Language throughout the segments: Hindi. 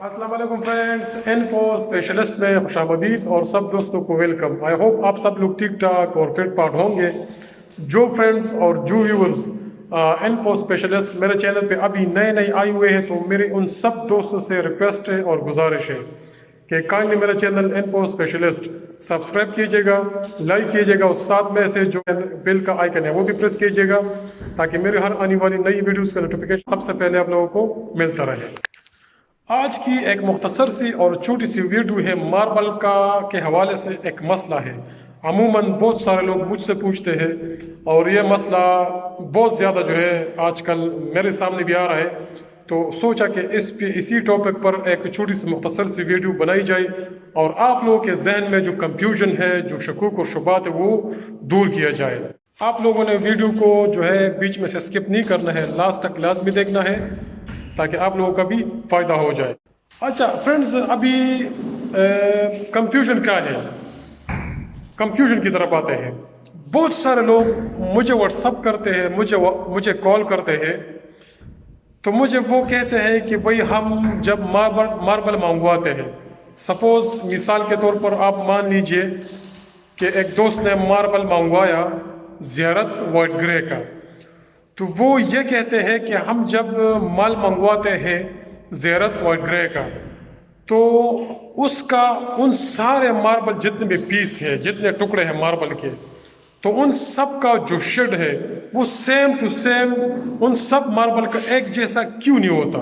अस्सलाम वालेकुम फ्रेंड्स, इन्फो स्पेशलिस्ट में खुशामदीद और सब दोस्तों को वेलकम। आई होप आप सब लोग ठीक ठाक और फिट फाट होंगे। जो फ्रेंड्स और जो व्यूअर्स इन्फो स्पेशलिस्ट मेरे चैनल पे अभी नए नए आए हुए हैं, तो मेरे उन सब दोस्तों से रिक्वेस्ट है और गुजारिश है कि काइंडली मेरा चैनल इन्फो स्पेशलिस्ट सब्सक्राइब कीजिएगा, लाइक कीजिएगा और साथ में से जो बेल का आइकन है वो भी प्रेस कीजिएगा, ताकि मेरे हर आने वाली नई वीडियोस का नोटिफिकेशन सबसे पहले आप लोगों को मिलता रहे। आज की एक मुख्तसर सी और छोटी सी वीडियो है मार्बल का के हवाले से। एक मसला है, अमूमन बहुत सारे लोग मुझसे पूछते हैं और ये मसला बहुत ज़्यादा जो है आजकल मेरे सामने भी आ रहा है, तो सोचा कि इसी टॉपिक पर एक छोटी सी मुख्तसर सी वीडियो बनाई जाए और आप लोगों के जहन में जो कंफ्यूजन है, जो शकूक और शुबात है, वो दूर किया जाए। आप लोगों ने वीडियो को जो है बीच में से स्किप नहीं करना है, लास्ट तक लाजमी देखना है ताकि आप लोगों का भी फ़ायदा हो जाए। अच्छा फ्रेंड्स, अभी कंफ्यूजन क्या है, कंफ्यूजन की तरफ आते हैं। बहुत सारे लोग मुझे व्हाट्सअप करते हैं, मुझे कॉल करते हैं, तो मुझे वो कहते हैं कि भाई हम जब मार्बल मंगवाते हैं, सपोज़ मिसाल के तौर पर आप मान लीजिए कि एक दोस्त ने मार्बल मंगवाया ज़ियारत वाइट ग्रे का, तो वो ये कहते हैं कि हम जब माल मंगवाते हैं ज़ियारत वाइट ग्रे का, तो उसका उन सारे मार्बल जितने भी पीस है, जितने टुकड़े हैं मार्बल के, तो उन सब का जो शेड है वो सेम टू सेम उन सब मार्बल का एक जैसा क्यों नहीं होता?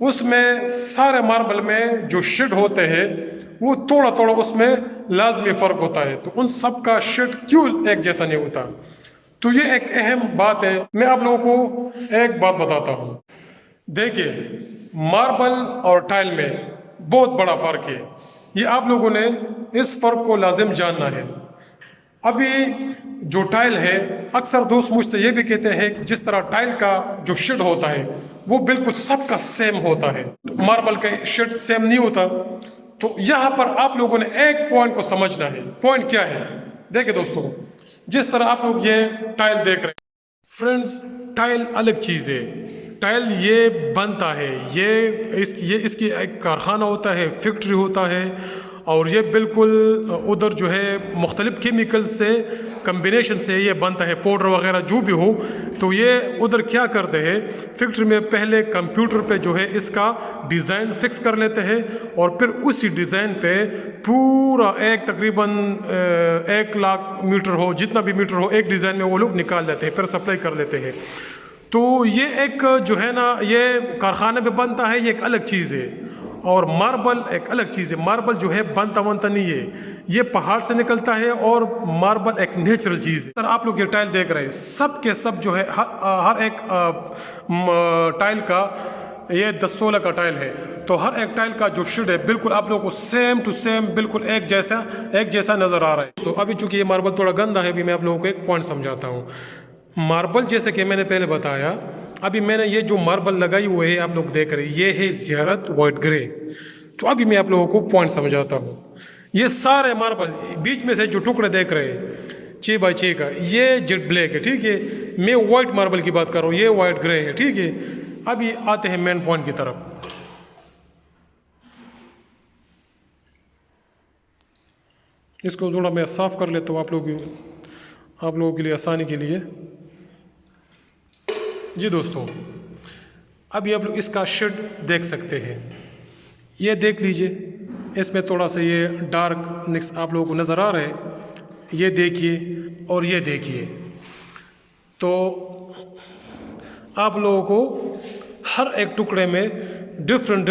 उसमें सारे मार्बल में जो शेड होते हैं वो थोड़ा थोड़ा उसमें लाजमी फ़र्क होता है, तो उन सब का शेड क्यों एक जैसा नहीं होता? तो ये एक अहम बात है। मैं आप लोगों को एक बात बताता हूँ। देखिए, मार्बल और टाइल में बहुत बड़ा फ़र्क है, ये आप लोगों ने इस फ़र्क को लाजिम जानना है। अभी जो टाइल है, अक्सर दोस्त मुझसे ये भी कहते हैं कि जिस तरह टाइल का जो शेड होता है वो बिल्कुल सबका सेम होता है, तो मार्बल का शेड सेम नहीं होता। तो यहाँ पर आप लोगों ने एक पॉइंट को समझना है। पॉइंट क्या है? देखिए दोस्तों, जिस तरह आप लोग ये टाइल देख रहे हैं फ्रेंड्स, टाइल अलग चीज़ है। टाइल ये बनता है, ये इसकी एक कारखाना होता है, फैक्ट्री होता है, और ये बिल्कुल उधर जो है मुख्तलिफ केमिकल से कम्बिनेशन से ये बनता है, पाउडर वगैरह जो भी हो। तो ये उधर क्या करते हैं, फैक्ट्री में पहले कंप्यूटर पे जो है इसका डिज़ाइन फिक्स कर लेते हैं और फिर उसी डिज़ाइन पे पूरा एक तकरीबन 1 लाख मीटर हो, जितना भी मीटर हो, एक डिज़ाइन में वो लोग निकाल लेते हैं, फिर सप्लाई कर लेते हैं। तो ये एक जो है ना, ये कारखाने में बनता है, ये एक अलग चीज़ है। और मार्बल एक अलग चीज़ है। मार्बल जो है बनता नहीं है, ये पहाड़ से निकलता है, और मार्बल एक नेचुरल चीज़ है। सर आप लोग ये टाइल देख रहे हैं, सब के सब जो है हर एक टाइल का, ये 10-16 का टाइल है, तो हर एक टाइल का जो शेड है बिल्कुल आप लोगों को सेम टू सेम बिल्कुल एक जैसा नज़र आ रहा है। तो अभी चूंकि ये मार्बल थोड़ा गंदा है, अभी मैं आप लोगों को एक पॉइंट समझाता हूँ। मार्बल जैसे कि मैंने पहले बताया, अभी मैंने ये जो मार्बल लगाई हुई है आप लोग देख रहे हैं, ये है ज़ियारत वाइट ग्रे। तो अभी मैं आप लोगों को पॉइंट समझाता हूँ। ये सारे मार्बल बीच में से जो टुकड़े देख रहे हैं 6x6 का, ये जेट ब्लैक है, ठीक है। मैं वाइट मार्बल की बात कर रहा हूँ, ये वाइट ग्रे है, ठीक है। अभी आते हैं मेन पॉइंट की तरफ। इसको थोड़ा मैं साफ कर लेता हूँ आप लोगों के लिए आसानी के लिए। जी दोस्तों, अभी आप लोग इसका शेड देख सकते हैं, ये देख लीजिए, इसमें थोड़ा सा ये डार्कनेस आप लोगों को नज़र आ रहा है, ये देखिए और ये देखिए। तो आप लोगों को हर एक टुकड़े में डिफरेंट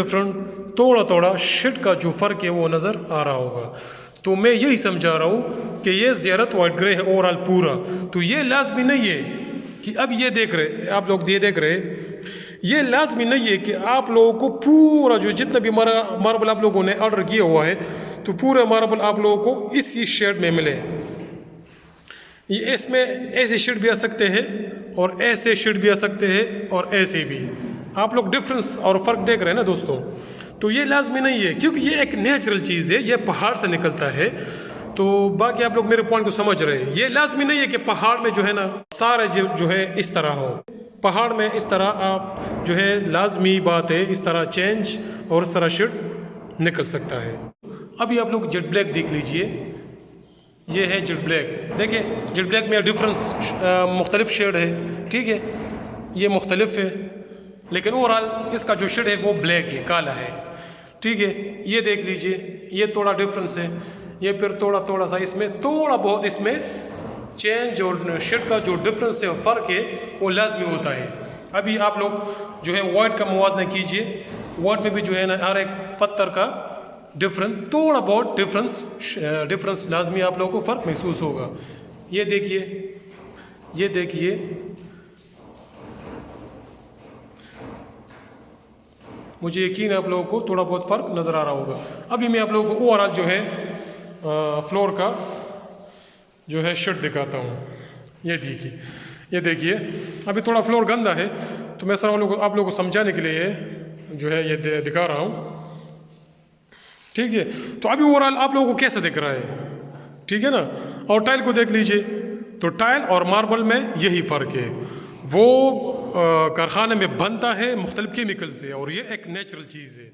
थोड़ा शेड का जो फ़र्क है वो नज़र आ रहा होगा। तो मैं यही समझा रहा हूँ कि ये ज़ियारत वाइट ग्रे है ओवरऑल पूरा। तो ये लाजमी नहीं है कि अब ये देख रहे आप लोग, ये देख रहे, ये लाजमी नहीं है कि आप लोगों को पूरा जो जितना भी मार्बल आप लोगों ने ऑर्डर किया हुआ है, तो पूरा मार्बल आप लोगों को इसी शेड में मिले। ये इसमें ऐसे शेड भी आ सकते हैं और ऐसे शेड भी आ सकते हैं और ऐसे भी। आप लोग डिफरेंस और फ़र्क देख रहे हैं ना दोस्तों। तो ये लाजमी नहीं है, क्योंकि ये एक नेचुरल चीज़ है, ये पहाड़ से निकलता है। तो बाकी आप लोग मेरे पॉइंट को समझ रहे हैं। ये लाजमी नहीं है कि पहाड़ में जो है ना सारे जो है इस तरह हो। पहाड़ में इस तरह आप जो है लाजमी बात है, इस तरह चेंज और इस तरह शेड निकल सकता है। अभी आप लोग जेट ब्लैक देख लीजिए, ये है जेट ब्लैक। देखिए जेट ब्लैक में डिफरेंस मुख्तलिफ शेड है, ठीक है, ये मुख्तलिफ है, लेकिन ओवरऑल इसका जो शेड है वो ब्लैक है, काला है, ठीक है। ये देख लीजिए, ये थोड़ा डिफरेंस है, ये फिर थोड़ा सा इसमें थोड़ा बहुत इसमें चेंज और शेड का जो डिफरेंस है, फ़र्क है, वो लाजमी होता है। अभी आप लोग जो है वाइट का मुवाजना कीजिए, वाइट में भी जो है ना हर एक पत्थर का डिफरेंस, थोड़ा बहुत डिफरेंस लाजमी आप लोगों को फ़र्क महसूस होगा। ये देखिए, ये देखिए, मुझे यकीन है आप लोगों को थोड़ा बहुत फ़र्क नज़र आ रहा होगा। अभी मैं आप लोगों को ओवरऑल जो है फ्लोर का जो है शेड दिखाता हूँ। ये देखिए, ये देखिए, अभी थोड़ा फ्लोर गंदा है, तो मैं सर आप लोगों को समझाने के लिए जो है ये दिखा रहा हूँ, ठीक है। तो अभी ओवरऑल आप लोगों को कैसा दिख रहा है, ठीक है ना। और टाइल को देख लीजिए, तो टाइल और मार्बल में यही फ़र्क है, वो कारखाने में बनता है मुख्तलिफ केमिकल से, और ये एक नेचुरल चीज़ है।